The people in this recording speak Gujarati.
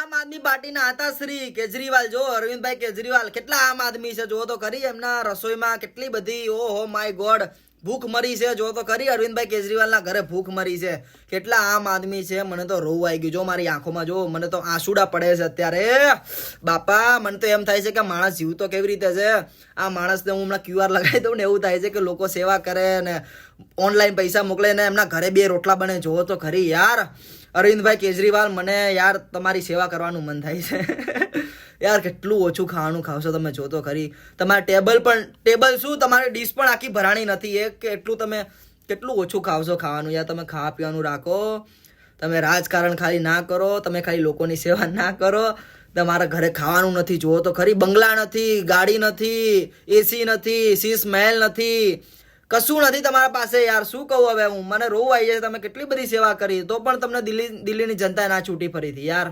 આમ આદમી પાર્ટીના હતા શ્રી કેજરીવાલ. જો અરવિંદભાઈ કેજરીવાલ કેટલા આમ આદમી છે, જો તો ખરી એમના રસોઈમાં કેટલી બધી ઓહો માય ગોડ ભૂખ મરી છે. જો તો ખરી અરવિંદભાઈ કેજરીવાલના ઘરે ભૂખ મરી છે. કેટલા આમ આદમી છે, મને તો રોવું આવી ગયું. જો મારી આંખોમાં જો મને તો આંસુડા પડે છે અત્યારે. બાપા મને તો એમ થાય છે કે માણસ જીવતો કેવી રીતે છે. આ માણસને હું હમણાં QR લગાવી દઉં ને એવું થાય છે કે લોકો સેવા કરે ને ઓનલાઈન પૈસા મોકલે ને એમના ઘરે 2 રોટલા બને. જોવો તો ખરી યાર અરવિંદભાઈ કેજરીવાલ, મને યાર તમારી સેવા કરવાનું મન થાય છે. યાર કેટલું ઓછું ખાવાનું ખાવશો તમે, જોતો ખરી. તમારા ટેબલ શું તમારી ડીશ પણ આખી ભરાણી નથી એક કે એટલું તમે કેટલું ઓછું ખાવશો ખાવાનું. યાર તમે ખાવા પીવાનું રાખો, તમે રાજકારણ ખાલી ના કરો, તમે ખાલી લોકોની સેવા ના કરો. તમારા ઘરે ખાવાનું નથી, જોવો તો ખરી. બંગલા નથી, ગાડી નથી, AC નથી, શીશ મહેલ નથી, કશું નથી તમારા પાસે. યાર શું કહું હવે હું, મને રોવું આવી જાય. તમે કેટલી બધી સેવા કરી તો પણ તમને દિલ્હીની જનતાએ ના છૂટી ફરીથી યાર.